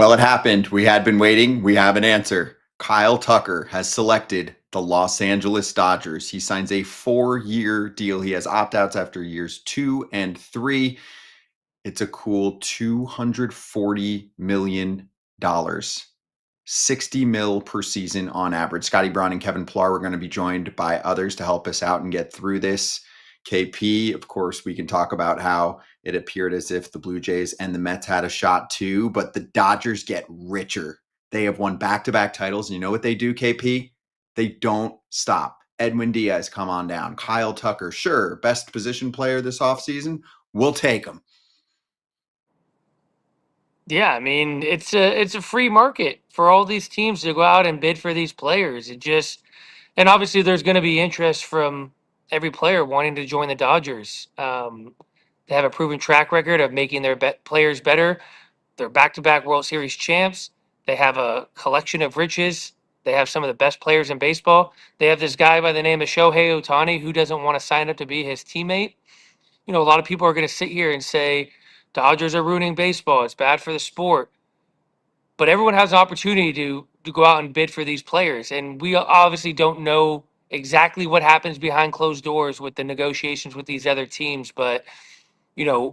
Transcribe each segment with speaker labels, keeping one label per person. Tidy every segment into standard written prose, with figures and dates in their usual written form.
Speaker 1: Well, it happened. We had been waiting. We have an answer. Kyle Tucker has selected the Los Angeles Dodgers. He signs a 4-year deal. He has opt-outs after years 2 and 3. It's a cool $240 million. 60 mil per season on average. Scotty Brown and Kevin Pillar, we're going to be joined by others to help us out and get through this. KP, of course, we can talk about how it appeared as if the Blue Jays and the Mets had a shot too, but the Dodgers get richer. They have won back-to-back titles, and you know what they do, KP? They don't stop. Edwin Diaz, come on down. Kyle Tucker, sure, best position player this offseason. We'll take him.
Speaker 2: Yeah, I mean it's a free market for all these teams to go out and bid for these players. And obviously there's going to be interest from every player wanting to join the Dodgers. They have a proven track record of making their players better. They're back-to-back World Series champs. They have a collection of riches. They have some of the best players in baseball. They have this guy by the name of Shohei Ohtani who doesn't want to sign up to be his teammate. A lot of people are going to sit here and say Dodgers are ruining baseball. It's bad for the sport. But everyone has an opportunity to go out and bid for these players. And we obviously don't know exactly what happens behind closed doors with the negotiations with these other teams. But,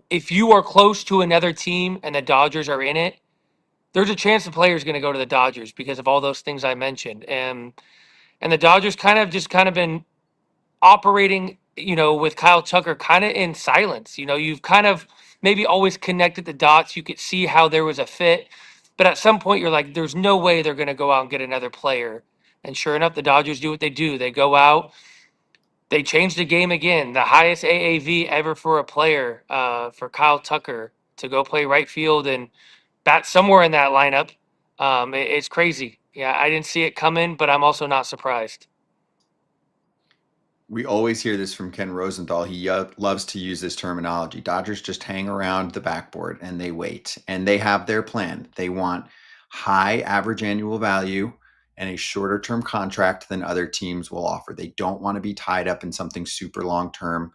Speaker 2: if you are close to another team and the Dodgers are in it, there's a chance the player is going to go to the Dodgers because of all those things I mentioned. And the Dodgers kind of been operating, with Kyle Tucker kind of in silence. You've kind of maybe always connected the dots. You could see how there was a fit, but at some point you're like, there's no way they're going to go out and get another player. And sure enough, the Dodgers do what they do. They go out, they change the game again, the highest AAV ever for a player, for Kyle Tucker to go play right field and bat somewhere in that lineup. It's crazy. Yeah, I didn't see it coming, but I'm also not surprised.
Speaker 1: We always hear this from Ken Rosenthal. He loves to use this terminology. Dodgers just hang around the backboard and they wait, and they have their plan. They want high average annual value and a shorter term contract than other teams will offer. They don't want to be tied up in something super long term.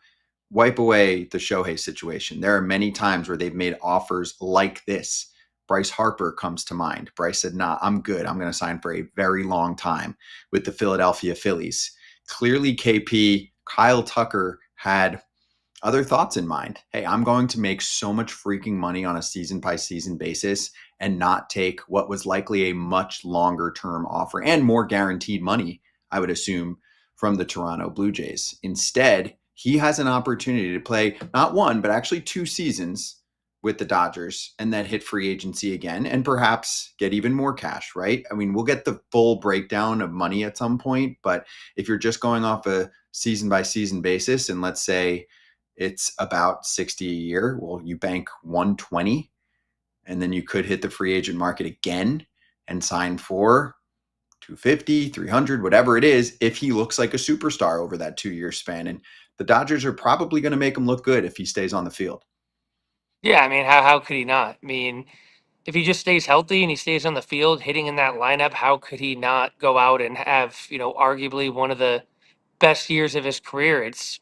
Speaker 1: Wipe away the Shohei situation. There are many times where they've made offers like this. Bryce Harper comes to mind. Bryce said, nah, I'm good. I'm going to sign for a very long time with the Philadelphia Phillies. Clearly, KP, Kyle Tucker had other thoughts in mind. Hey, I'm going to make so much freaking money on a season by season basis and not take what was likely a much longer term offer and more guaranteed money, I would assume, from the Toronto Blue Jays. Instead, he has an opportunity to play not one, but actually 2 seasons with the Dodgers and then hit free agency again and perhaps get even more cash, right? I mean, we'll get the full breakdown of money at some point, but if you're just going off a season by season basis and let's say it's about 60 a year, well, you bank 120 and then you could hit the free agent market again and sign for 250, 300, whatever it is, if he looks like a superstar over that 2-year span. And the Dodgers are probably going to make him look good if he stays on the field.
Speaker 2: Yeah, I mean, how could he not? I mean, if he just stays healthy and he stays on the field hitting in that lineup, how could he not go out and have, arguably one of the best years of his career? It's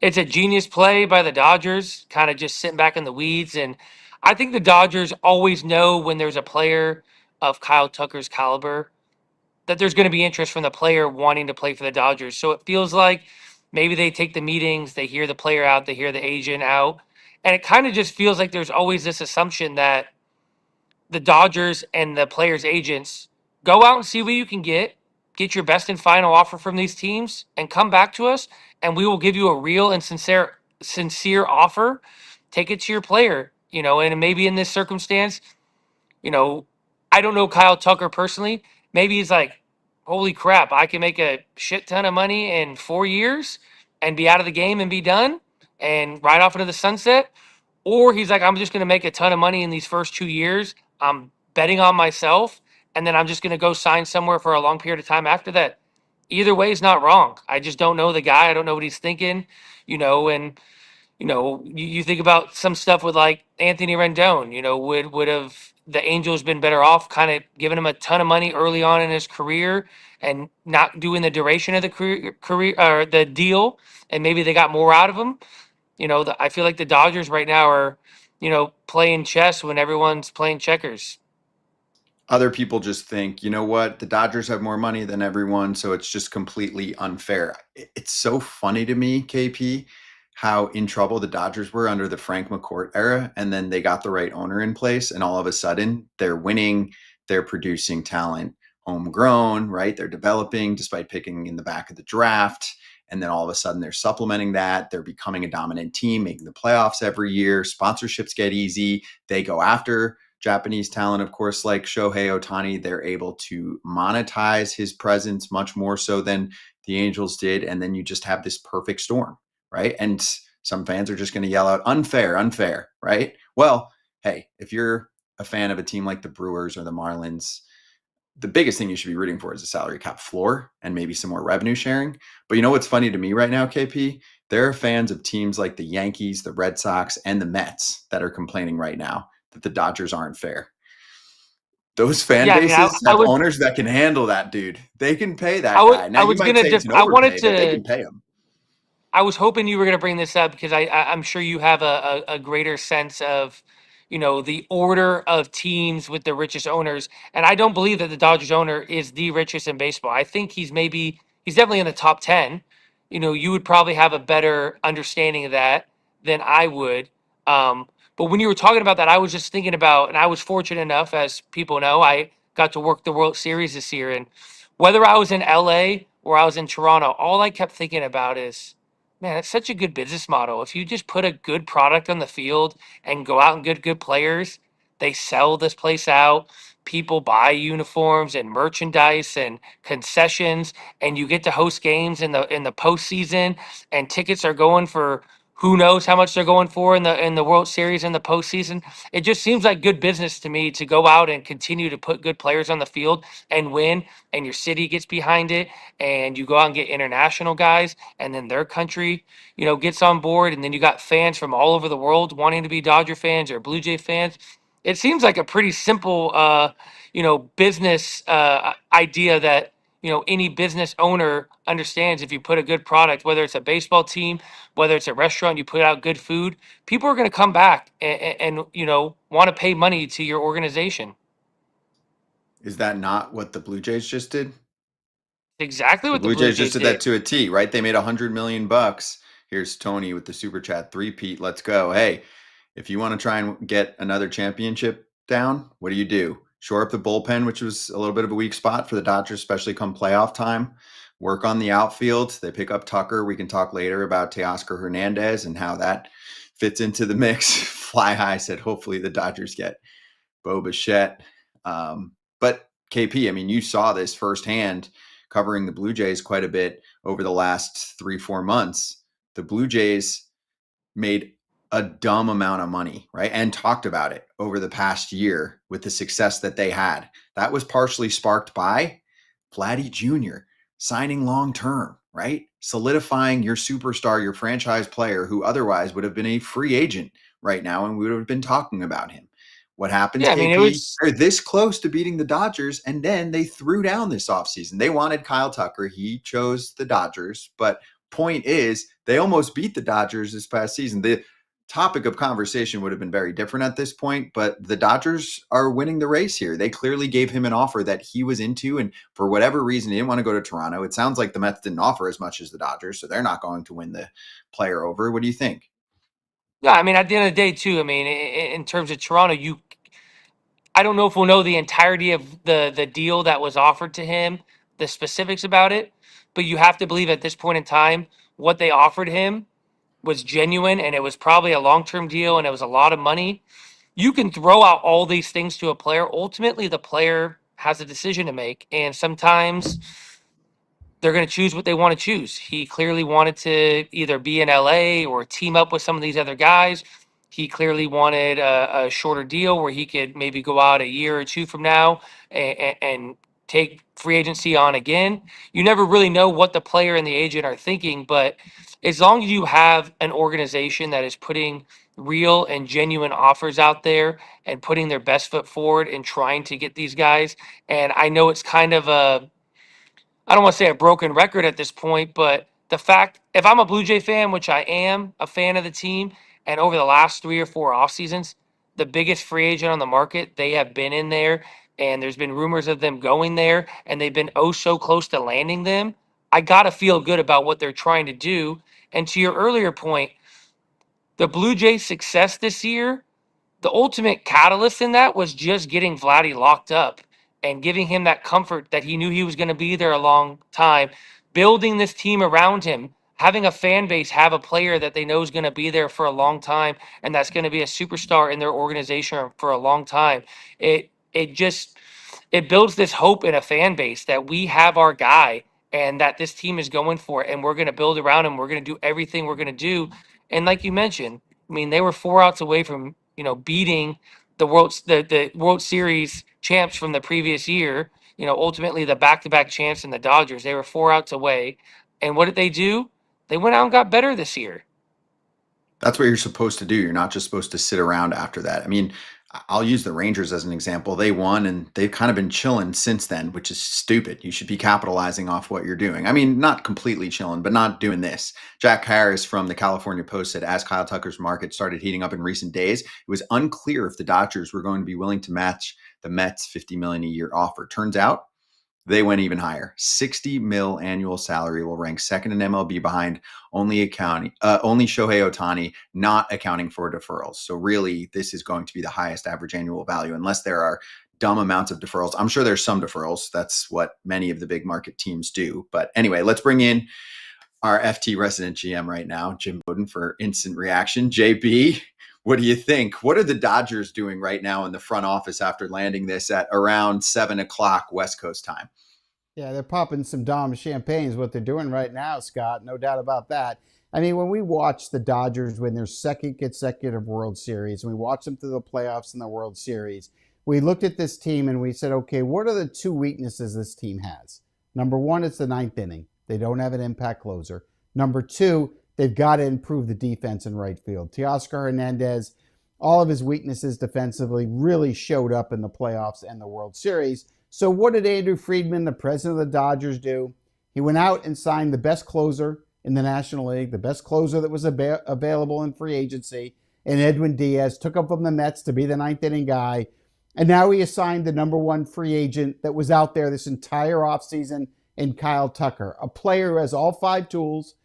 Speaker 2: a genius play by the Dodgers, kind of just sitting back in the weeds. And I think the Dodgers always know when there's a player of Kyle Tucker's caliber that there's going to be interest from the player wanting to play for the Dodgers. So it feels like maybe they take the meetings, they hear the player out, they hear the agent out. And it kind of just feels like there's always this assumption that the Dodgers and the players' agents go out and see what you can get your best and final offer from these teams, and come back to us, and we will give you a real and sincere offer. Take it to your player, and maybe in this circumstance, you know, I don't know Kyle Tucker personally. Maybe he's like, holy crap, I can make a shit ton of money in 4 years and be out of the game and be done and ride off into the sunset. Or he's like, I'm just going to make a ton of money in these first 2 years. I'm betting on myself. And then I'm just going to go sign somewhere for a long period of time after that. Either way is not wrong. I just don't know the guy. I don't know what he's thinking, and you think about some stuff with like Anthony Rendon, would have the Angels been better off kind of giving him a ton of money early on in his career and not doing the duration of the career or the deal, and maybe they got more out of him. I feel like the Dodgers right now are, playing chess when everyone's playing checkers.
Speaker 1: Other people just think, you know what, the Dodgers have more money than everyone, so it's just completely unfair. It's so funny to me, KP, how in trouble the Dodgers were under the Frank McCourt era, and then they got the right owner in place, and all of a sudden they're winning, they're producing talent homegrown, right? They're developing despite picking in the back of the draft. And then all of a sudden they're supplementing that. They're becoming a dominant team, making the playoffs every year. Sponsorships get easy. They go after Japanese talent, of course, like Shohei Ohtani. They're able to monetize his presence much more so than the Angels did. And then you just have this perfect storm, right? And some fans are just going to yell out, unfair, unfair, right? Well, hey, if you're a fan of a team like the Brewers or the Marlins, the biggest thing you should be rooting for is a salary cap floor and maybe some more revenue sharing. But you know what's funny to me right now, KP? There are fans of teams like the Yankees, the Red Sox, and the Mets that are complaining right now that the Dodgers aren't fair. Those fan
Speaker 2: Yeah, I mean,
Speaker 1: bases have owners that can handle that, dude. They can pay that guy. Now
Speaker 2: I
Speaker 1: you
Speaker 2: was
Speaker 1: might
Speaker 2: gonna
Speaker 1: say it's an
Speaker 2: I wanted
Speaker 1: overpay, but they
Speaker 2: to
Speaker 1: can pay him.
Speaker 2: I was hoping you were going to bring this up because I'm sure you have a greater sense of, the order of teams with the richest owners. And I don't believe that the Dodgers owner is the richest in baseball. I think he's definitely in the top 10. You would probably have a better understanding of that than I would. But when you were talking about that, I was just thinking about, and I was fortunate enough, as people know, I got to work the World Series this year. And whether I was in LA or I was in Toronto, all I kept thinking about is, man, it's such a good business model. If you just put a good product on the field and go out and get good players, they sell this place out. People buy uniforms and merchandise and concessions, and you get to host games in the postseason. And tickets are going for who knows how much they're going for in the World Series in the postseason. It just seems like good business to me to go out and continue to put good players on the field and win, and your city gets behind it, and you go out and get international guys, and then their country, gets on board, and then you got fans from all over the world wanting to be Dodger fans or Blue Jay fans. It seems like a pretty simple, business idea that any business owner understands. If you put a good product, whether it's a baseball team, whether it's a restaurant, you put out good food, people are going to come back and want to pay money to your organization.
Speaker 1: Is that not what the Blue Jays just did?
Speaker 2: Exactly
Speaker 1: The
Speaker 2: what the
Speaker 1: Blue
Speaker 2: Blue
Speaker 1: Jays just
Speaker 2: Jays
Speaker 1: did that
Speaker 2: did.
Speaker 1: to a T, right? They made $100 million. Here's Tony with the super chat three-peat. Let's go. Hey, if you want to try and get another championship down, what do? Shore up the bullpen, which was a little bit of a weak spot for the Dodgers, especially come playoff time. Work on the outfield. They pick up Tucker. We can talk later about Teoscar Hernandez and how that fits into the mix. Fly High said, hopefully the Dodgers get Bo Bichette. But KP, I mean, you saw this firsthand covering the Blue Jays quite a bit over the last 3-4 months. The Blue Jays made a dumb amount of money, right? And talked about it over the past year with the success that they had. That was partially sparked by Vladdy Jr. signing long term, right? Solidifying your superstar, your franchise player who otherwise would have been a free agent right now and we would have been talking about him. What happens,
Speaker 2: Yeah, I mean, it
Speaker 1: KP?
Speaker 2: was.
Speaker 1: They're this close to beating the Dodgers, and then they threw down this offseason. They wanted Kyle Tucker. He chose the Dodgers. But point is, they almost beat the Dodgers this past season. The topic of conversation would have been very different at this point, but the Dodgers are winning the race here. They clearly gave him an offer that he was into, and for whatever reason, he didn't want to go to Toronto. It sounds like the Mets didn't offer as much as the Dodgers, so they're not going to win the player over. What do you think?
Speaker 2: Yeah, I mean, at the end of the day, too. I mean, in terms of Toronto, I don't know if we'll know the entirety of the deal that was offered to him, the specifics about it, but you have to believe at this point in time, what they offered him was genuine, and it was probably a long term deal, and it was a lot of money. You can throw out all these things to a player. Ultimately, the player has a decision to make, and sometimes they're going to choose what they want to choose. He clearly wanted to either be in LA or team up with some of these other guys. He clearly wanted a shorter deal where he could maybe go out a year or two from now and take free agency on again. You never really know what the player and the agent are thinking, but as long as you have an organization that is putting real and genuine offers out there and putting their best foot forward and trying to get these guys, and I know it's kind of a, I don't want to say a broken record at this point, but the fact, if I'm a Blue Jay fan, which I am a fan of the team, and over the last 3 or 4 off seasons, the biggest free agent on the market, they have been in there and there's been rumors of them going there, and they've been oh so close to landing them. I gotta feel good about what they're trying to do. And to your earlier point, the Blue Jays' success this year, the ultimate catalyst in that was just getting Vladdy locked up and giving him that comfort that he knew he was going to be there a long time, building this team around him, having a fan base have a player that they know is going to be there for a long time and that's going to be a superstar in their organization for a long time. It builds this hope in a fan base that we have our guy and that this team is going for it and we're going to build around him. We're going to do everything we're going to do. And like you mentioned, I mean, they were 4 outs away from, beating the World Series champs from the previous year. Ultimately the back-to-back champs and the Dodgers. They were 4 outs away. And what did they do? They went out and got better this year.
Speaker 1: That's what you're supposed to do. You're not just supposed to sit around after that. I mean, I'll use the Rangers as an example. They won and they've kind of been chilling since then, which is stupid. You should be capitalizing off what you're doing. I mean, not completely chilling, but not doing this. Jack Harris from the California Post said, as Kyle Tucker's market started heating up in recent days, it was unclear if the Dodgers were going to be willing to match the Mets' $50 million a year offer. Turns out they went even higher. 60 mil annual salary will rank second in MLB behind only Shohei Ohtani, not accounting for deferrals. So really, this is going to be the highest average annual value, unless there are dumb amounts of deferrals. I'm sure there's some deferrals. That's what many of the big market teams do. But anyway, let's bring in our FT resident GM right now, Jim Bowden, for instant reaction. JB, what do you think? What are the Dodgers doing right now in the front office after landing this at around 7 o'clock West Coast time?
Speaker 3: Yeah, they're popping some Dom champagne is what they're doing right now, Scott. No doubt about that. I mean, when we watch the Dodgers win their second consecutive World Series, and we watch them through the playoffs and the World Series, we looked at this team and we said, okay, what are the two weaknesses this team has? Number one, it's the ninth inning. They don't have an impact closer. Number two, they've got to improve the defense in right field. Teoscar Hernandez, all of his weaknesses defensively really showed up in the playoffs and the World Series. So what did Andrew Friedman, the president of the Dodgers, do? He went out and signed the best closer in the National League, the best closer that was available in free agency, and Edwin Diaz, took him from the Mets to be the ninth inning guy. And now he assigned the number one free agent that was out there this entire offseason in Kyle Tucker, a player who has all five tools.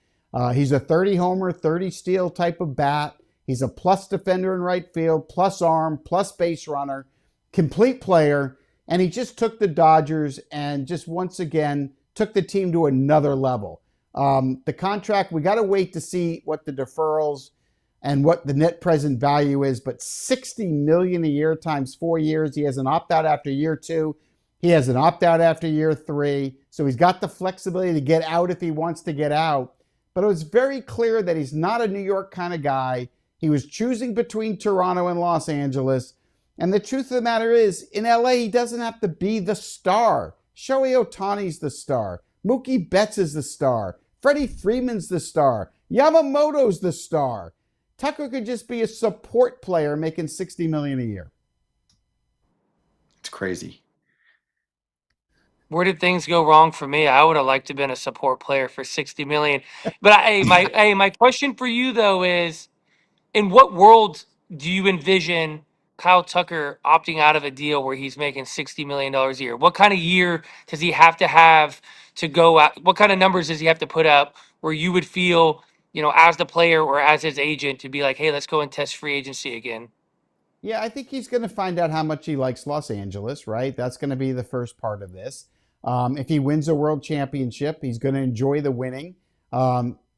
Speaker 3: He's a 30 homer, 30 steal type of bat. He's a plus defender in right field, plus arm, plus base runner, complete player. And he just took the Dodgers and just once again took the team to another level. The contract, we got to wait to see what the deferrals and what the net present value is, but $60 million a year times 4 years. He has an opt-out after year 2. He has an opt-out after year 3. So he's got the flexibility to get out if he wants to get out. But it was very clear that he's not a New York kind of guy. He was choosing between Toronto and Los Angeles. And the truth of the matter is, in LA, he doesn't have to be the star. Shohei Ohtani's the star. Mookie Betts is the star. Freddie Freeman's the star. Yamamoto's the star. Tucker could just be a support player making $60 million a year.
Speaker 1: It's crazy.
Speaker 2: Where did things go wrong for me? I would have liked to have been a support player for $60 million. But my question for you though is, in what world do you envision Kyle Tucker opting out of a deal where he's making $60 million a year? What kind of year does he have to go out? What kind of numbers does he have to put up where you would feel, as the player or as his agent to be like, hey, let's go and test free agency again?
Speaker 3: Yeah, I think he's going to find out how much he likes Los Angeles, right? That's going to be the first part of this. If he wins a world championship, he's going to enjoy the winning.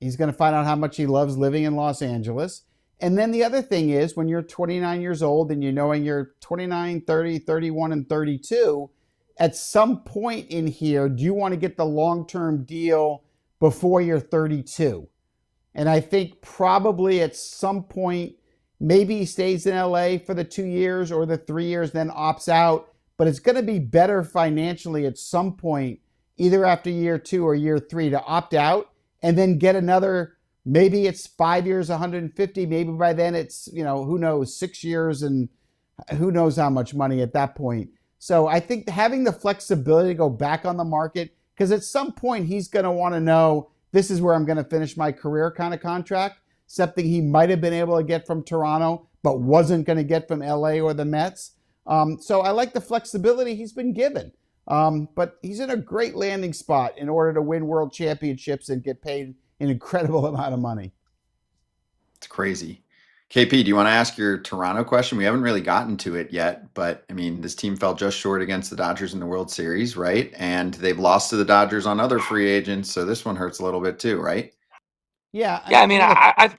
Speaker 3: He's going to find out how much he loves living in Los Angeles. And then the other thing is, when you're 29 years old and you're 29, 30, 31, and 32, at some point in here, do you want to get the long-term deal before you're 32? And I think probably at some point, maybe he stays in LA for the 2 years or the 3 years, then opts out. But it's going to be better financially at some point, either after year 2 or year 3, to opt out and then get another. Maybe it's 5 years, 150. Maybe by then it's, who knows, 6 years and who knows how much money at that point. So I think having the flexibility to go back on the market, because at some point he's going to want to know, this is where I'm going to finish my career kind of contract, something he might have been able to get from Toronto, but wasn't going to get from LA or the Mets. So I like the flexibility he's been given. But he's in a great landing spot in order to win world championships and get paid an incredible amount of money.
Speaker 1: It's crazy. KP, do you want to ask your Toronto question? We haven't really gotten to it yet, but I mean, this team fell just short against the Dodgers in the World Series, right? And they've lost to the Dodgers on other free agents, so this one hurts a little bit too, right?
Speaker 3: Yeah,
Speaker 2: Yeah, I mean,
Speaker 3: look,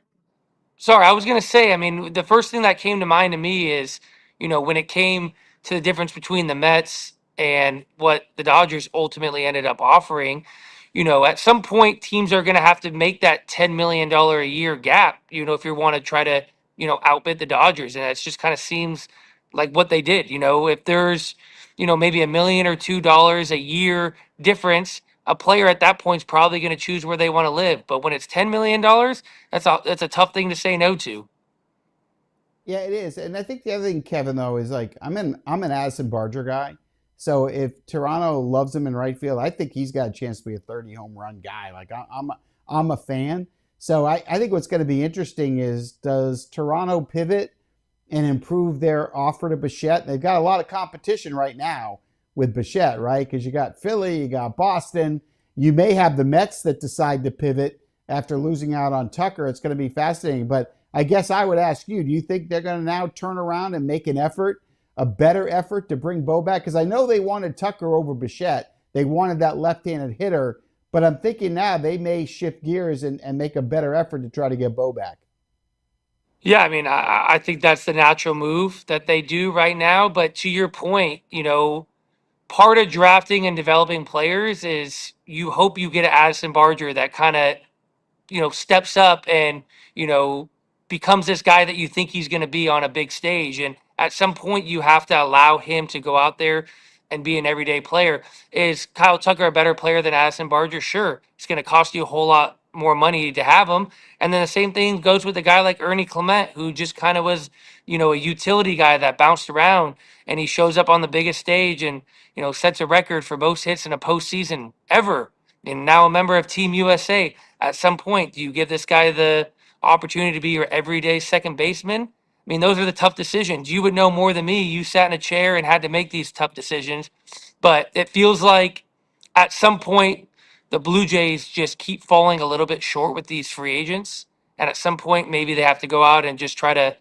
Speaker 2: sorry, I was going to say, I mean, the first thing that came to mind to me is, when it came to the difference between the Mets and what the Dodgers ultimately ended up offering, at some point teams are going to have to make that $10 million a year gap, if you want to try to, outbid the Dodgers. And it just kind of seems like what they did. If there's, maybe $1 or $2 a year difference, a player at that point is probably going to choose where they want to live. But when it's $10 million, that's a tough thing to say no to.
Speaker 3: yeah, it is. And I think the other thing, Kevin, though, is like I'm an Addison Barger guy. So if Toronto loves him in right field, I think he's got a chance to be a 30 home run guy. Like I'm a fan. So I think what's going to be interesting is, does Toronto pivot and improve their offer to Bichette? They've got a lot of competition right now with Bichette, right? Because you got Philly, you got Boston. You may have the Mets that decide to pivot after losing out on Tucker. It's going to be fascinating. But I guess I would ask you, do you think they're going to now turn around and make an effort, a better effort to bring Bo back? Because I know they wanted Tucker over Bichette. They wanted that left-handed hitter. But I'm thinking now they may shift gears and make a better effort to try to get Bo back.
Speaker 2: Yeah, I mean, I think that's the natural move that they do right now. But to your point, part of drafting and developing players is you hope you get an Addison Barger that kind of steps up and, you know, becomes this guy that you think he's going to be on a big stage. And at some point, you have to allow him to go out there and be an everyday player. Is Kyle Tucker a better player than Addison Barger? Sure. It's going to cost you a whole lot more money to have him. And then the same thing goes with a guy like Ernie Clement, who just kind of was, a utility guy that bounced around, and he shows up on the biggest stage and, sets a record for most hits in a postseason ever. And now a member of Team USA. At some point, do you give this guy the opportunity to be your everyday second baseman? I mean, those are the tough decisions. You would know more than me. You sat in a chair and had to make these tough decisions. But it feels like at some point, the Blue Jays just keep falling a little bit short with these free agents. And at some point, maybe they have to go out and just try to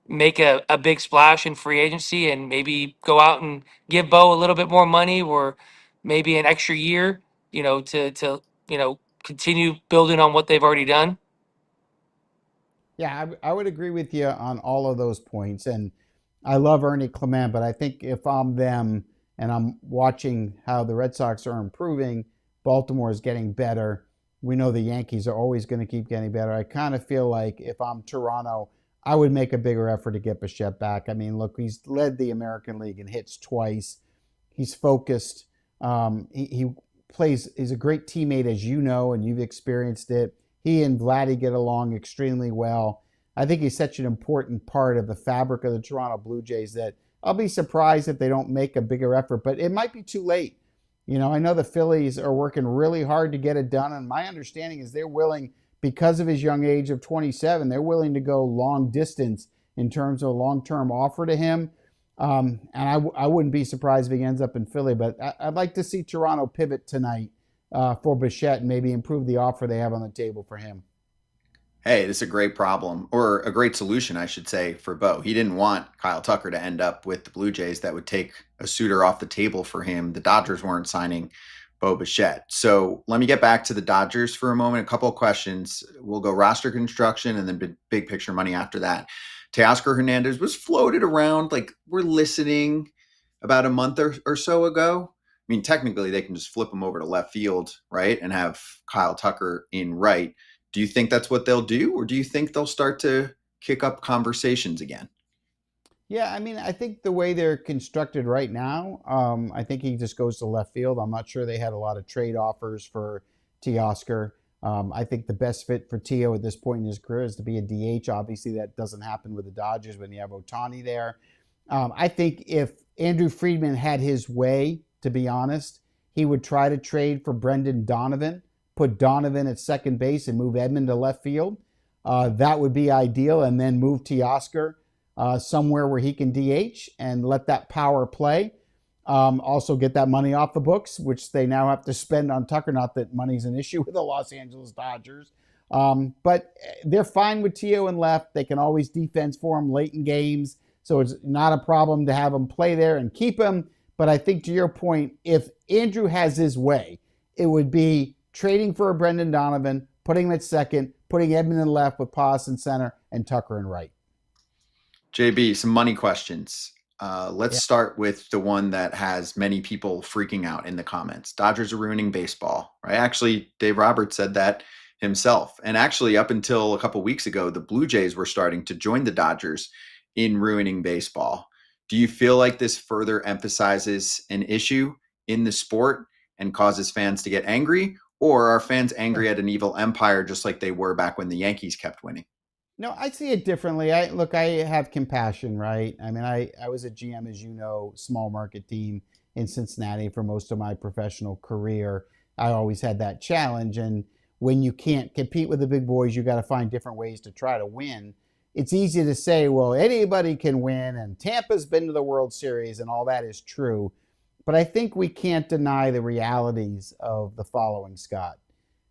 Speaker 2: make a big splash in free agency and maybe go out and give Bo a little bit more money, or maybe an extra year, to continue building on what they've already done.
Speaker 3: Yeah, I would agree with you on all of those points. And I love Ernie Clement, but I think if I'm them and I'm watching how the Red Sox are improving, Baltimore is getting better. We know the Yankees are always going to keep getting better. I kind of feel like if I'm Toronto, I would make a bigger effort to get Bichette back. I mean, look, he's led the American League in hits twice. He's focused. He plays. He's a great teammate, as you know, and you've experienced it. He and Vladdy get along extremely well. I think he's such an important part of the fabric of the Toronto Blue Jays that I'll be surprised if they don't make a bigger effort, but it might be too late. I know the Phillies are working really hard to get it done, and my understanding is they're willing, because of his young age of 27, they're willing to go long distance in terms of a long-term offer to him. And I wouldn't be surprised if he ends up in Philly, but I'd like to see Toronto pivot tonight for Bichette and maybe improve the offer they have on the table for him.
Speaker 1: Hey, this is a great problem, or a great solution, I should say, for Bo. He didn't want Kyle Tucker to end up with the Blue Jays. That would take a suitor off the table for him. The Dodgers weren't signing Bo Bichette. So let me get back to the Dodgers for a moment. A couple of questions. We'll go roster construction and then big picture money after that. Teoscar Hernandez was floated around like we're listening about a month or so ago. I mean, technically, they can just flip him over to left field, right, and have Kyle Tucker in right. Do you think that's what they'll do, or do you think they'll start to kick up conversations again?
Speaker 3: Yeah, I mean, I think the way they're constructed right now, I think he just goes to left field. I'm not sure they had a lot of trade offers for Teoscar. I think the best fit for Teo at this point in his career is to be a DH. Obviously, that doesn't happen with the Dodgers when you have Ohtani there. I think if Andrew Friedman had his way, to be honest, he would try to trade for Brendan Donovan, put Donovan at second base and move Edman to left field. That would be ideal, and then move Teoscar somewhere where he can DH and let that power play. Also get that money off the books, which they now have to spend on Tucker. Not that money's an issue with the Los Angeles Dodgers. But they're fine with Tio and left. They can always defense for him late in games. So it's not a problem to have him play there and keep him. But I think to your point, if Andrew has his way, it would be trading for a Brendan Donovan, putting him at second, putting Edman in left with Paz in center, and Tucker in right.
Speaker 1: JB, some money questions. Let's start with the one that has many people freaking out in the comments. Dodgers are ruining baseball, right? Actually, Dave Roberts said that himself. And actually, up until a couple weeks ago, the Blue Jays were starting to join the Dodgers in ruining baseball. Do you feel like this further emphasizes an issue in the sport and causes fans to get angry? Or are fans angry at an evil empire just like they were back when the Yankees kept winning?
Speaker 3: No, I see it differently. I have compassion, right? I mean, I was a GM, as you know, small market team in Cincinnati for most of my professional career. I always had that challenge. And when you can't compete with the big boys, you got to find different ways to try to win. It's easy to say, well, anybody can win, and Tampa's been to the World Series, and all that is true. But I think we can't deny the realities of the following, Scott.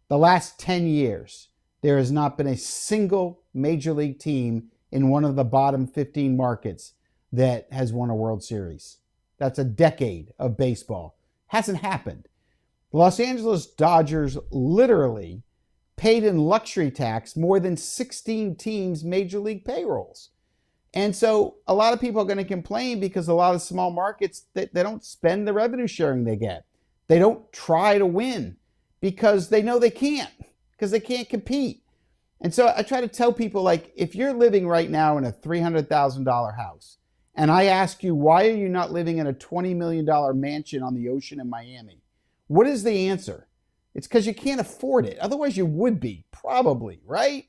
Speaker 3: The last 10 years, there has not been a single major league team in one of the bottom 15 markets that has won a World Series. That's a decade of baseball. Hasn't happened. The Los Angeles Dodgers literally paid in luxury tax more than 16 teams' major league payrolls. And so a lot of people are going to complain because a lot of small markets, they don't spend the revenue sharing they get. They don't try to win because they know they can't, because they can't compete. And so I try to tell people, like, if you're living right now in a $300,000 house, and I ask you, why are you not living in a $20 million mansion on the ocean in Miami? What is the answer? It's because you can't afford it. Otherwise, you would be, probably, right?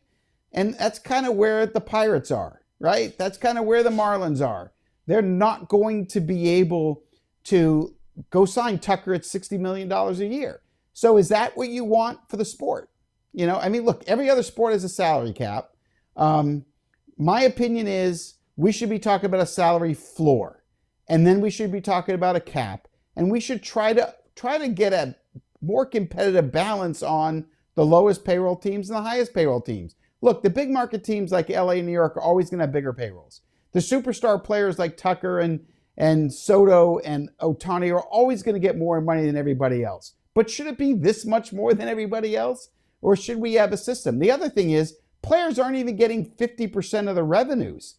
Speaker 3: And that's kind of where the Pirates are, right? That's kind of where the Marlins are. They're not going to be able to go sign Tucker at $60 million a year. So is that what you want for the sport? You know, I mean, look, every other sport has a salary cap. My opinion is we should be talking about a salary floor, and then we should be talking about a cap, and we should try to get a more competitive balance on the lowest payroll teams and the highest payroll teams. Look, the big market teams like LA and New York are always going to have bigger payrolls. The superstar players like Tucker and Soto and Ohtani are always going to get more money than everybody else. But should it be this much more than everybody else? Or should we have a system? The other thing is, players aren't even getting 50% of the revenues.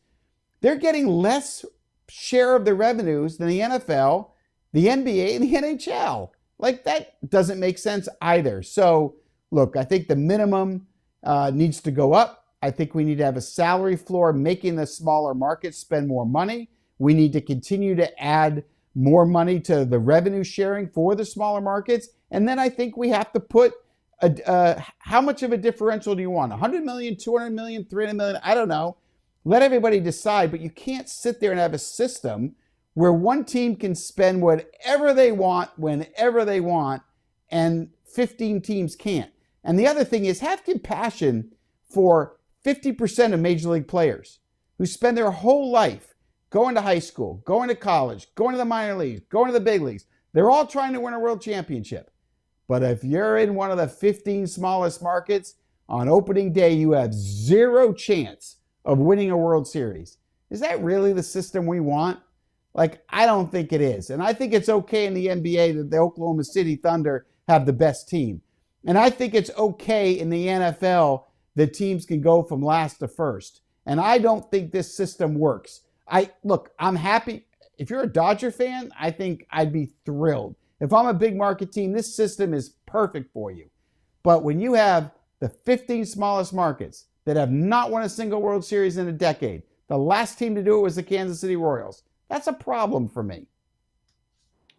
Speaker 3: They're getting less share of the revenues than the NFL, the NBA, and the NHL. Like, that doesn't make sense either. So, look, I think the minimum needs to go up. I think we need to have a salary floor, making the smaller markets spend more money. We need to continue to add more money to the revenue sharing for the smaller markets. And then I think we have to put how much of a differential do you want? 100 million, 200 million, 300 million? I don't know. Let everybody decide, but you can't sit there and have a system where one team can spend whatever they want, whenever they want, and 15 teams can't. And the other thing is, have compassion for 50% of major league players who spend their whole life going to high school, going to college, going to the minor leagues, going to the big leagues. They're all trying to win a world championship. But if you're in one of the 15 smallest markets, on opening day, you have zero chance of winning a World Series. Is that really the system we want? Like, I don't think it is. And I think it's okay in the NBA that the Oklahoma City Thunder have the best team. And I think it's okay in the NFL that teams can go from last to first. And I don't think this system works. I'm happy. If you're a Dodger fan, I think I'd be thrilled. If I'm a big market team, this system is perfect for you. But when you have the 15 smallest markets that have not won a single World Series in a decade, the last team to do it was the Kansas City Royals. That's a problem for me.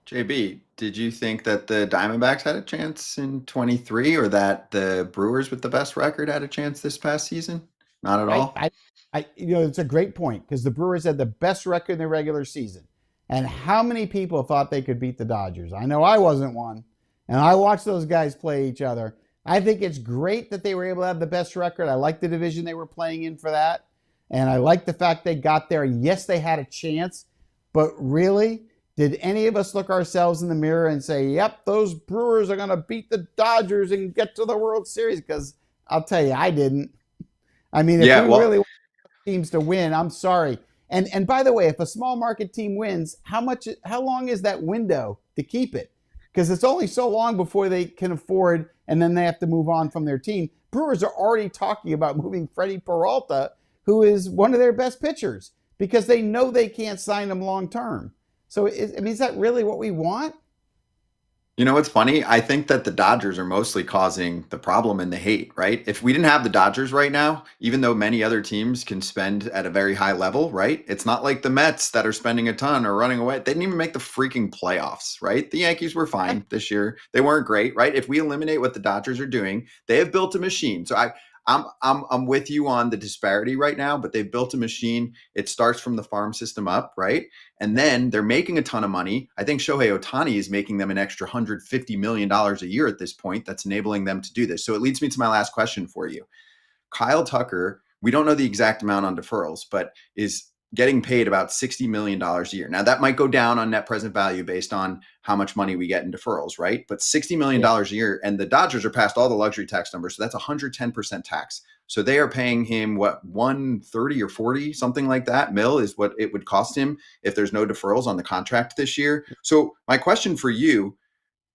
Speaker 1: JB, did you think that the Diamondbacks had a chance in 23, or that the Brewers with the best record had a chance this past season? Not at all.
Speaker 3: It's a great point, because the Brewers had the best record in the regular season. And how many people thought they could beat the Dodgers? I know I wasn't one. And I watched those guys play each other. I think it's great that they were able to have the best record. I like the division they were playing in for that. And I like the fact they got there. And yes, they had a chance, but really, did any of us look ourselves in the mirror and say, yep, those Brewers are going to beat the Dodgers and get to the World Series? Because I'll tell you, I didn't. I mean, if
Speaker 1: Yeah,
Speaker 3: we
Speaker 1: well,
Speaker 3: really want teams to win, I'm sorry. And by the way, if a small market team wins, how long is that window to keep it? Because it's only so long before they can afford, and then they have to move on from their team. Brewers are already talking about moving Freddie Peralta, who is one of their best pitchers, because they know they can't sign him long term. So, is that really what we want?
Speaker 1: you know what's funny? I think that the Dodgers are mostly causing the problem and the hate, right? If we didn't have the Dodgers right now, even though many other teams can spend at a very high level, right? It's not like the Mets that are spending a ton or running away. They didn't even make the freaking playoffs, right? The Yankees were fine this year. They weren't great, right? If we eliminate what the Dodgers are doing, they have built a machine. So I'm with you on the disparity right now, but they've built a machine. It starts from the farm system up, right? And then they're making a ton of money. I think Shohei Ohtani is making them an extra $150 million a year at this point. That's enabling them to do this. So it leads me to my last question for you. Kyle Tucker, we don't know the exact amount on deferrals, but is getting paid about $60 million a year. Now, that might go down on net present value based on how much money we get in deferrals, right? But $60 million a year, and the Dodgers are past all the luxury tax numbers, so that's 110% tax. So they are paying him, what, 130 or 40, something like that, mil is what it would cost him if there's no deferrals on the contract this year. So my question for you,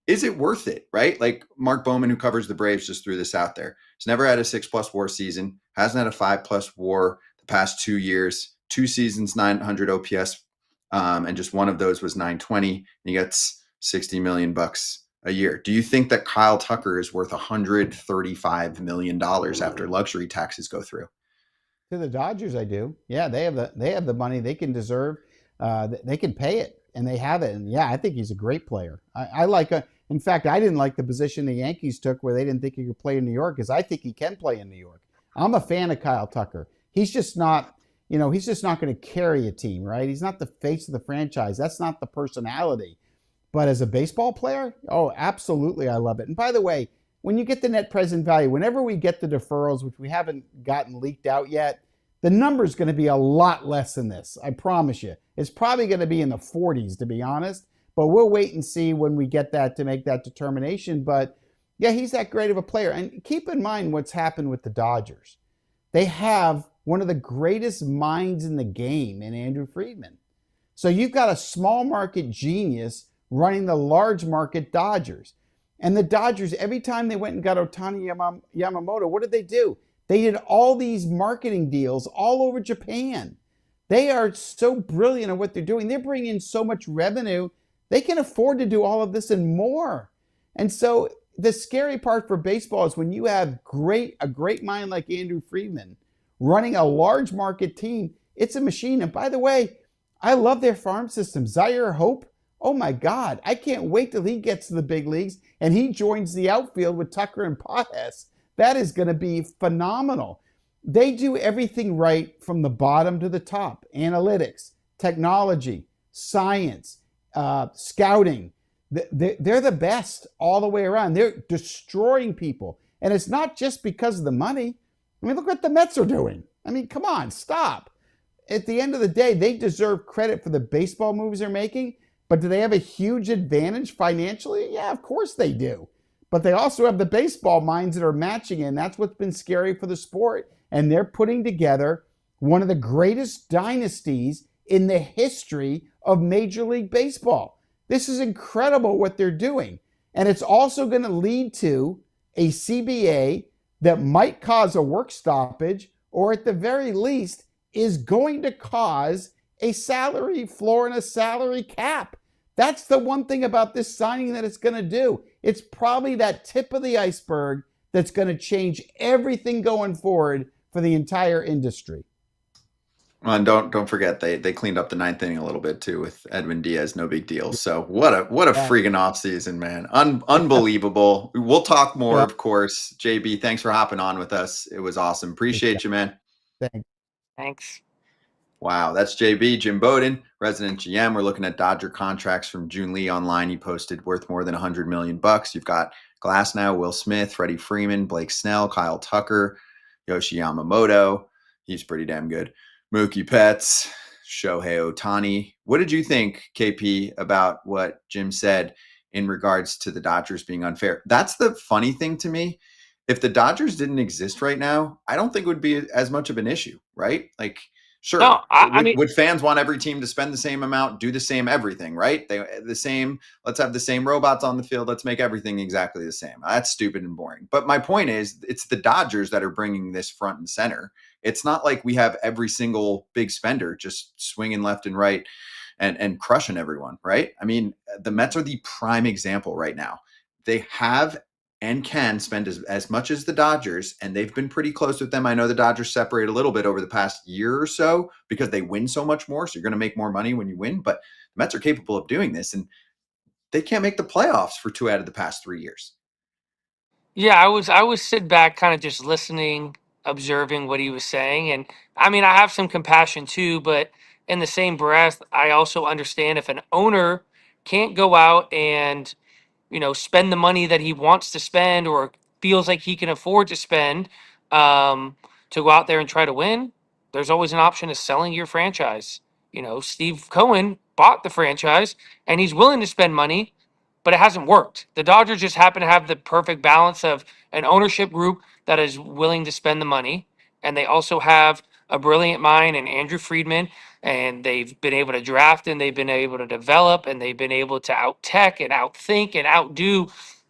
Speaker 1: is it worth it, right? Like Mark Bowman, who covers the Braves, just threw this out there. He's never had a 6+ WAR season, hasn't had a 5+ WAR the past 2 years, 2 seasons, 900 OPS, and just one of those was 920. And he gets $60 million a year. Do you think that Kyle Tucker is worth $135 million after luxury taxes go through?
Speaker 3: To the Dodgers, I do. Yeah, they have the money. They can deserve. They can pay it, and they have it. And yeah, I think he's a great player. I like. In fact, I didn't like the position the Yankees took, where they didn't think he could play in New York, because I think he can play in New York. I'm a fan of Kyle Tucker. He's just not. He's just not going to carry a team, right? He's not the face of the franchise. That's not the personality. But as a baseball player, oh, absolutely, I love it. And by the way, when you get the net present value, whenever we get the deferrals, which we haven't gotten leaked out yet, the number is going to be a lot less than this. I promise you. It's probably going to be in the 40s, to be honest. But we'll wait and see when we get that to make that determination. But yeah, he's that great of a player. And keep in mind what's happened with the Dodgers. They have one of the greatest minds in the game in Andrew Friedman. So you've got a small market genius running the large market Dodgers. And the Dodgers, every time they went and got Ohtani Yamamoto, what did they do? They did all these marketing deals all over Japan. They are so brilliant at what they're doing. They're bringing in so much revenue. They can afford to do all of this and more. And so the scary part for baseball is when you have a great mind like Andrew Friedman running a large market team, it's a machine. And by the way, I love their farm system. Zaire Hope, oh my God, I can't wait till he gets to the big leagues and he joins the outfield with Tucker and Pages. That is going to be phenomenal. They do everything right from the bottom to the top. Analytics, technology, science, scouting. They're the best all the way around. They're destroying people. And it's not just because of the money. I mean, look what the Mets are doing. I mean, come on, stop. At the end of the day, they deserve credit for the baseball moves they're making. But do they have a huge advantage financially? Yeah, of course they do. But they also have the baseball minds that are matching it, and that's what's been scary for the sport. And they're putting together one of the greatest dynasties in the history of Major League Baseball. This is incredible what they're doing. And it's also going to lead to a CBA that might cause a work stoppage, or at the very least is going to cause a salary floor and a salary cap. That's the one thing about this signing that it's going to do. It's probably that tip of the iceberg that's going to change everything going forward for the entire industry.
Speaker 1: Well, and don't forget they cleaned up the ninth inning a little bit too with Edwin Diaz. No big deal. So what a freaking offseason, man. Unbelievable. We'll talk more, of course. JB, thanks for hopping on with us. It was awesome. Appreciate you, man.
Speaker 2: Thanks.
Speaker 1: Wow, that's JB, Jim Bowden, resident GM. We're looking at Dodger contracts from June Lee online. He posted worth more than $100 million. You've got Glasnow, Will Smith, Freddie Freeman, Blake Snell, Kyle Tucker, Yoshi Yamamoto. He's pretty damn good. Mookie Betts, Shohei Ohtani. What did you think, KP, about what Jim said in regards to the Dodgers being unfair? That's the funny thing to me. If the Dodgers didn't exist right now, I don't think it would be as much of an issue, right? Like, sure,
Speaker 2: No, I mean,
Speaker 1: would fans want every team to spend the same amount, do the same everything, right? The same. Let's have the same robots on the field. Let's make everything exactly the same. That's stupid and boring. But my point is, it's the Dodgers that are bringing this front and center. It's not like we have every single big spender just swinging left and right and crushing everyone, right? I mean, the Mets are the prime example right now. They have and can spend as much as the Dodgers, and they've been pretty close with them. I know the Dodgers separate a little bit over the past year or so because they win so much more, so you're going to make more money when you win, but the Mets are capable of doing this, and they can't make the playoffs for 2 out of the past 3 years.
Speaker 2: yeah, I was sitting back, kind of just listening, observing what he was saying, and I mean, I have some compassion too, but in the same breath, I also understand if an owner can't go out and spend the money that he wants to spend or feels like he can afford to spend to go out there and try to win, there's always an option of selling your franchise. Steve Cohen bought the franchise and he's willing to spend money, but it hasn't worked. The Dodgers just happen to have the perfect balance of an ownership group that is willing to spend the money, and they also have a brilliant mind in Andrew Friedman, and they've been able to draft and they've been able to develop and they've been able to out tech and outthink and outdo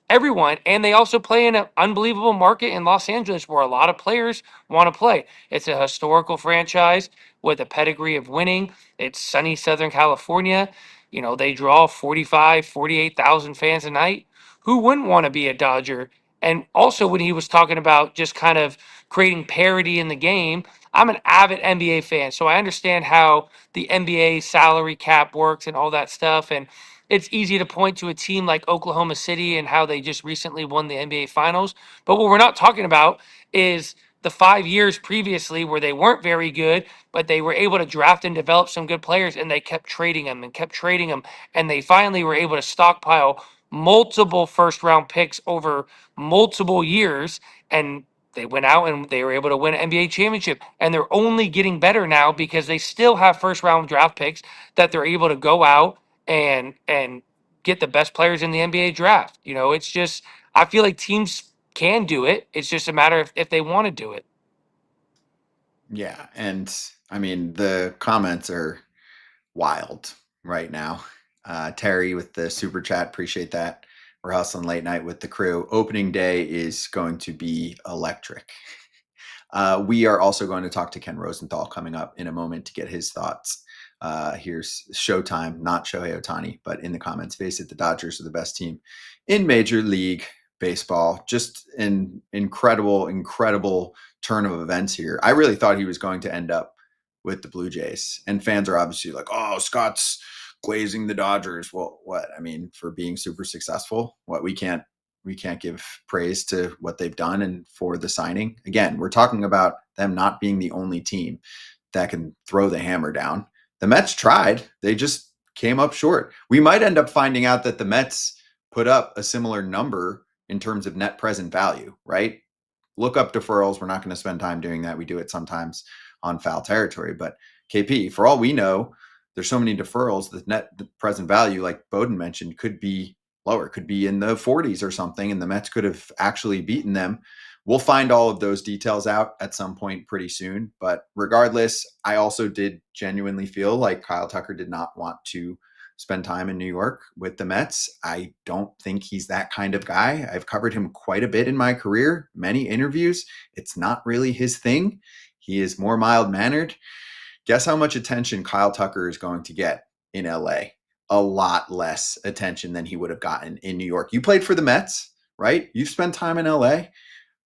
Speaker 2: everyone. And they also play in an unbelievable market in Los Angeles where a lot of players want to play. It's a historical franchise with a pedigree of winning. It's sunny Southern California. They draw 45, 48,000 fans a night. Who wouldn't want to be a Dodger? And also, when he was talking about just kind of creating parity in the game, I'm an avid NBA fan, so I understand how the NBA salary cap works and all that stuff. And it's easy to point to a team like Oklahoma City and how they just recently won the NBA Finals. But what we're not talking about is the 5 years previously where they weren't very good, but they were able to draft and develop some good players, and they kept trading them and kept trading them. And they finally were able to stockpile multiple first round picks over multiple years. And they went out and they were able to win an NBA championship. And they're only getting better now because they still have first round draft picks that they're able to go out and get the best players in the NBA draft. It's just, I feel like teams can do it. It's just a matter of if they want to do it.
Speaker 1: Yeah, and I mean the comments are wild right now. Terry with the super chat, appreciate that. We're hustling late night with the crew. Opening day is going to be electric. We are also going to talk to Ken Rosenthal coming up in a moment to get his thoughts. Here's Showtime, not Shohei Ohtani, but in the comments, face it, the Dodgers are the best team in Major League Baseball. Just an incredible turn of events here. I really thought he was going to end up with the Blue Jays, and fans are obviously like, "Oh, Scott's glazing the Dodgers." Well, what? I mean, for being super successful, what we can't give praise to what they've done and for the signing. Again, we're talking about them not being the only team that can throw the hammer down. The Mets tried. They just came up short. We might end up finding out that the Mets put up a similar number in terms of net present value, right? Look up deferrals. We're not going to spend time doing that. We do it sometimes on foul territory. But KP, for all we know, there's so many deferrals that net present value, like Bowden mentioned, could be lower, could be in the 40s or something, and the Mets could have actually beaten them. We'll find all of those details out at some point pretty soon. But regardless, I also did genuinely feel like Kyle Tucker did not want to spend time in New York with the Mets. I don't think he's that kind of guy. I've covered him quite a bit in my career, many interviews. It's not really his thing. He is more mild-mannered. Guess how much attention Kyle Tucker is going to get in LA? A lot less attention than he would have gotten in New York. You played for the Mets, right? You've spent time in LA.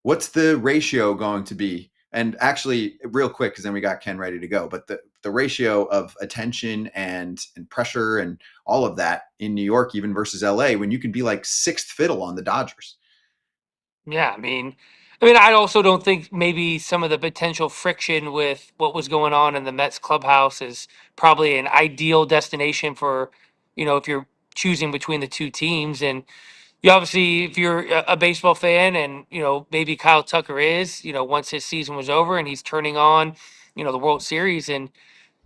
Speaker 1: What's the ratio going to be? And actually, real quick, because then we got Ken ready to go, but the ratio of attention and pressure and all of that in New York, even versus LA, when you can be like sixth fiddle on the Dodgers.
Speaker 2: Yeah, I also don't think maybe some of the potential friction with what was going on in the Mets clubhouse is probably an ideal destination for, if you're choosing between the two teams. And you obviously, if you're a baseball fan and, maybe Kyle Tucker is, once his season was over and he's turning on the World Series. And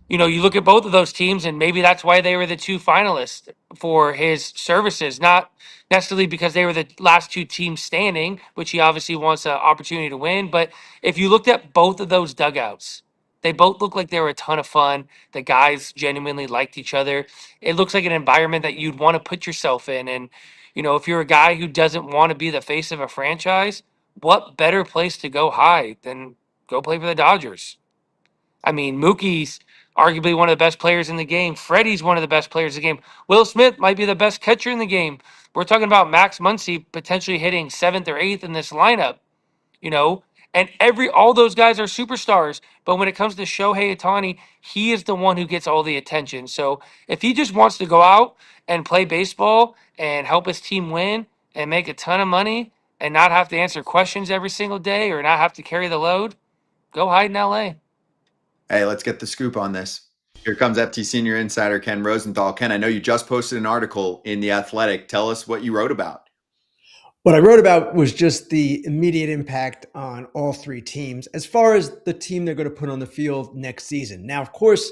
Speaker 2: you look at both of those teams, and maybe that's why they were the two finalists for his services, not necessarily because they were the last two teams standing, which he obviously wants an opportunity to win. But if you looked at both of those dugouts, they both looked like they were a ton of fun. The guys genuinely liked each other. It looks like an environment that you'd want to put yourself in. And, if you're a guy who doesn't want to be the face of a franchise, what better place to go hide than go play for the Dodgers? I mean, Mookie's arguably one of the best players in the game. Freddie's one of the best players in the game. Will Smith might be the best catcher in the game. We're talking about Max Muncy potentially hitting seventh or eighth in this lineup, you know, and all those guys are superstars. But when it comes to Shohei Ohtani, he is the one who gets all the attention. So if he just wants to go out and play baseball and help his team win and make a ton of money and not have to answer questions every single day or not have to carry the load, go hide in LA.
Speaker 1: Hey, let's get the scoop on this. Here comes FT Senior Insider Ken Rosenthal. Ken, I know you just posted an article in The Athletic. Tell us what you wrote about.
Speaker 4: What I wrote about was just the immediate impact on all three teams as far as the team they're going to put on the field next season. Now, of course,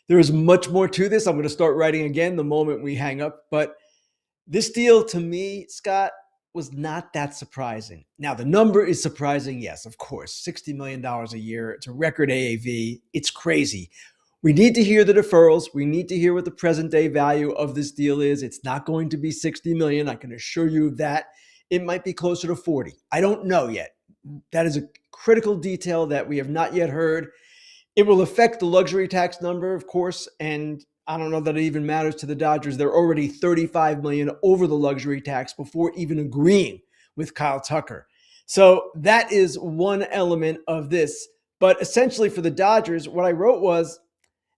Speaker 4: there is much more to this. I'm going to start writing again the moment we hang up. But this deal to me, Scott, was not that surprising. Now, the number is surprising. Yes, of course, $60 million a year. It's a record AAV. It's crazy. We need to hear the deferrals. We need to hear what the present day value of this deal is. It's not going to be $60 million. I can assure you of that. It might be closer to 40. I don't know yet. That is a critical detail that we have not yet heard. It will affect the luxury tax number, of course, and I don't know that it even matters to the Dodgers. They're already $35 million over the luxury tax before even agreeing with Kyle Tucker. So that is one element of this. But essentially for the Dodgers, what I wrote was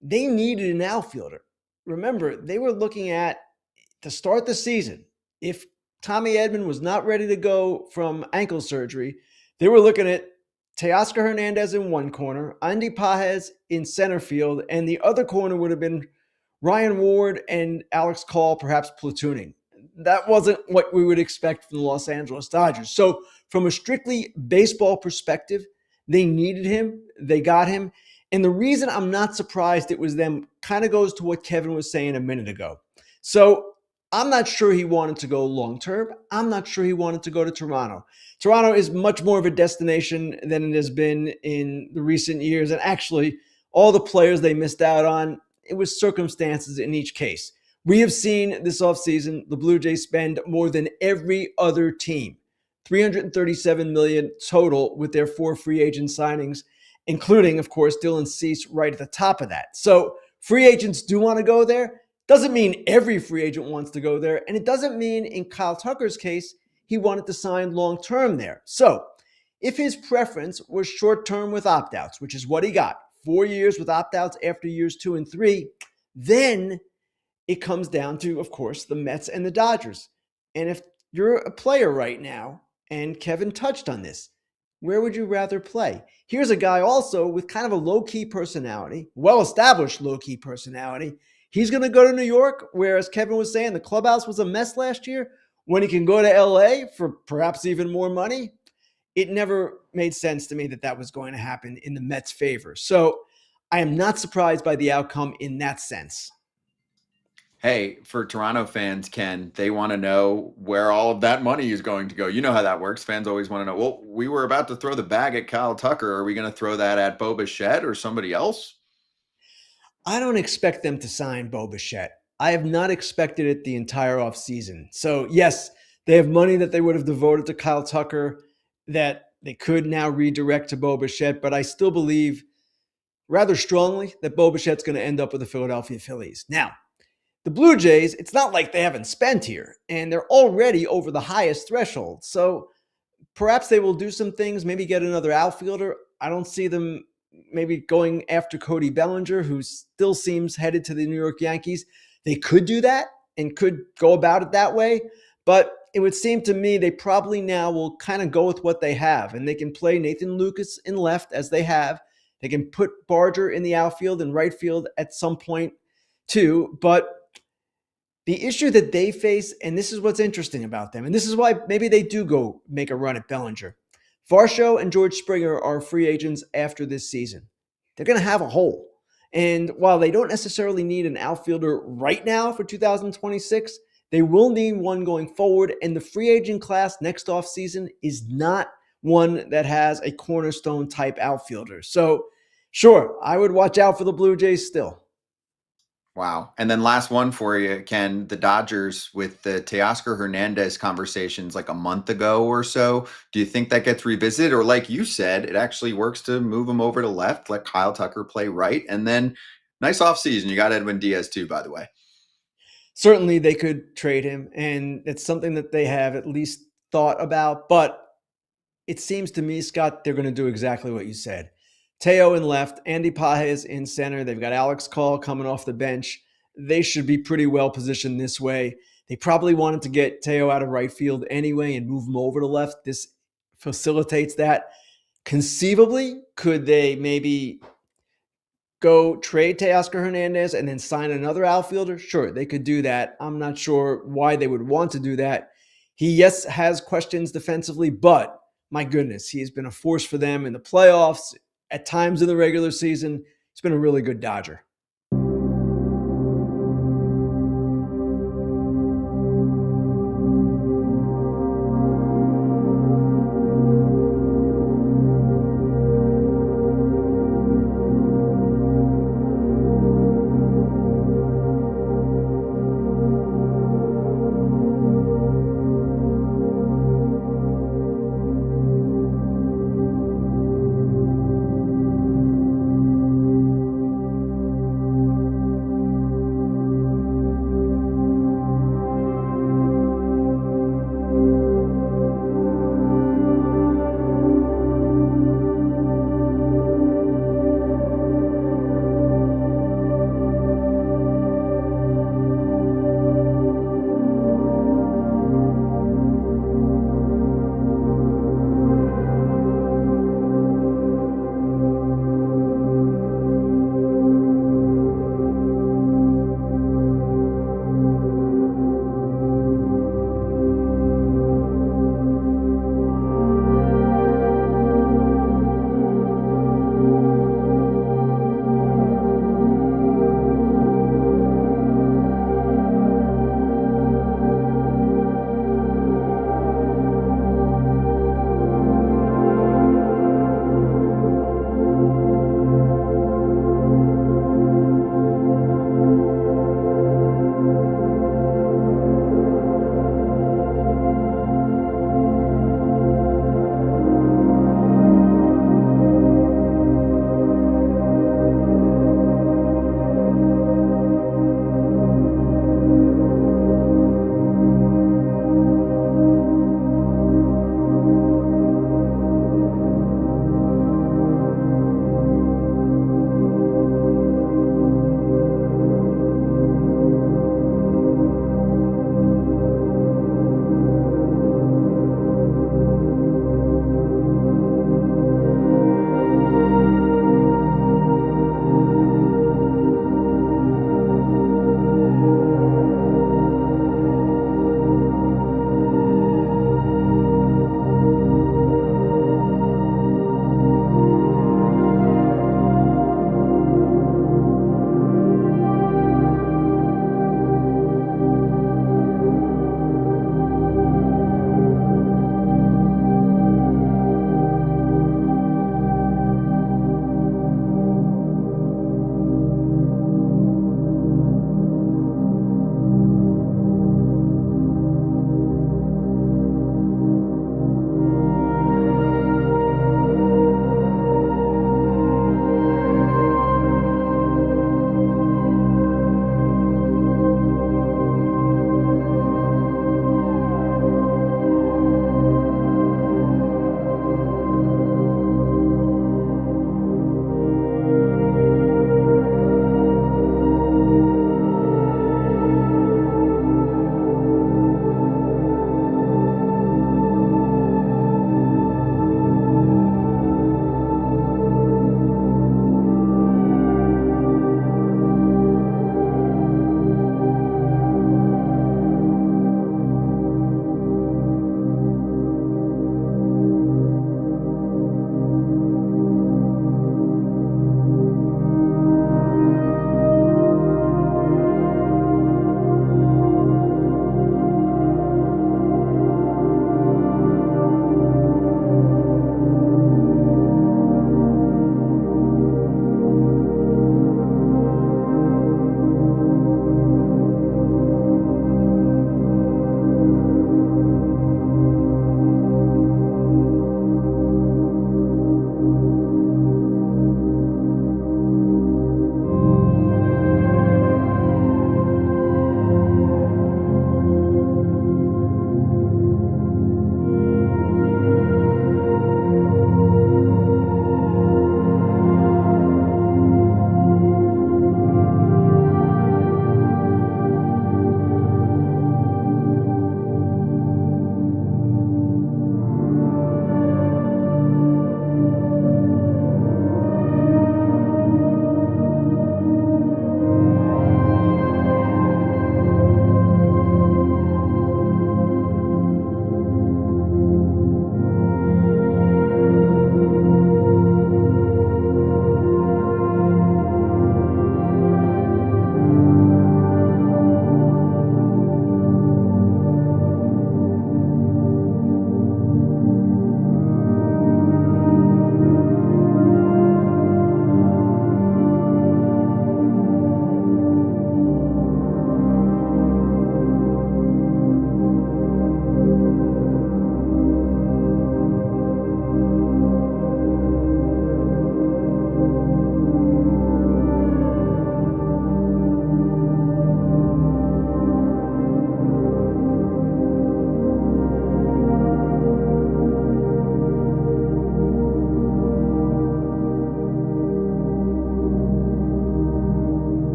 Speaker 4: they needed an outfielder. Remember, they were looking at, to start the season, if Tommy Edman was not ready to go from ankle surgery, they were looking at Teoscar Hernandez in one corner, Andy Pages in center field, and the other corner would have been Ryan Ward and Alex Call, perhaps platooning. That wasn't what we would expect from the Los Angeles Dodgers. So from a strictly baseball perspective, they needed him. They got him. And the reason I'm not surprised it was them kind of goes to what Kevin was saying a minute ago. So I'm not sure he wanted to go long-term. I'm not sure he wanted to go to Toronto. Toronto is much more of a destination than it has been in the recent years. And actually, all the players they missed out on, it was circumstances in each case. We have seen this offseason, the Blue Jays spend more than every other team, $337 million total with their 4 free agent signings, including, of course, Dylan Cease right at the top of that. So free agents do want to go there. Doesn't mean every free agent wants to go there. And it doesn't mean in Kyle Tucker's case, he wanted to sign long-term there. So if his preference was short-term with opt-outs, which is what he got, 4 years with opt-outs after years 2 and 3, then it comes down to, of course, the Mets and the Dodgers. And if you're a player right now, and Kevin touched on this, where would you rather play? Here's a guy also with kind of a low-key personality, well-established low-key personality. He's going to go to New York, whereas Kevin was saying the clubhouse was a mess last year. When he can go to LA for perhaps even more money, it never made sense to me that that was going to happen in the Mets' favor. So I am not surprised by the outcome in that sense.
Speaker 1: Hey, for Toronto fans, Ken, they want to know where all of that money is going to go. You know how that works. Fans always want to know, well, we were about to throw the bag at Kyle Tucker. Are we going to throw that at Bo Bichette or somebody else?
Speaker 4: I don't expect them to sign Bo Bichette. I have not expected it the entire offseason. So, yes, they have money that they would have devoted to Kyle Tucker that they could now redirect to Bo Bichette, but I still believe rather strongly that Bo Bichette's going to end up with the Philadelphia Phillies. Now, the Blue Jays, it's not like they haven't spent here, and they're already over the highest threshold. So perhaps they will do some things, maybe get another outfielder. I don't see them maybe going after Cody Bellinger, who still seems headed to the New York Yankees. They could do that and could go about it that way. But it would seem to me they probably now will kind of go with what they have. And they can play Nathan Lucas in left as they have. They can put Barger in the outfield and right field at some point too. But the issue that they face, and this is what's interesting about them, and this is why maybe they do go make a run at Bellinger. Varsho and George Springer are free agents after this season. they're going to have a hole. And while they don't necessarily need an outfielder right now for 2026, they will need one going forward. And the free agent class next offseason is not one that has a cornerstone type outfielder. So sure, I would watch out for the Blue Jays still.
Speaker 1: Wow. And then last one for you, Ken, the Dodgers with the Teoscar Hernandez conversations like a month ago or so. Do you think that gets revisited? Or like you said, it actually works to move him over to left, let Kyle Tucker play right. And then nice offseason. You got Edwin Diaz too, by the way.
Speaker 4: Certainly they could trade him. And it's something that they have at least thought about. But it seems to me, Scott, they're going to do exactly what you said. Teo in left, Andy Pages in center. They've got Alex Call coming off the bench. They should be pretty well positioned this way. They probably wanted to get Teo out of right field anyway and move him over to left. This facilitates that. Conceivably, could they maybe go trade Teoscar Hernandez and then sign another outfielder? Sure, they could do that. I'm not sure why they would want to do that. He, yes, has questions defensively, but my goodness, he's been a force for them in the playoffs. At times in the regular season, he's been a really good Dodger.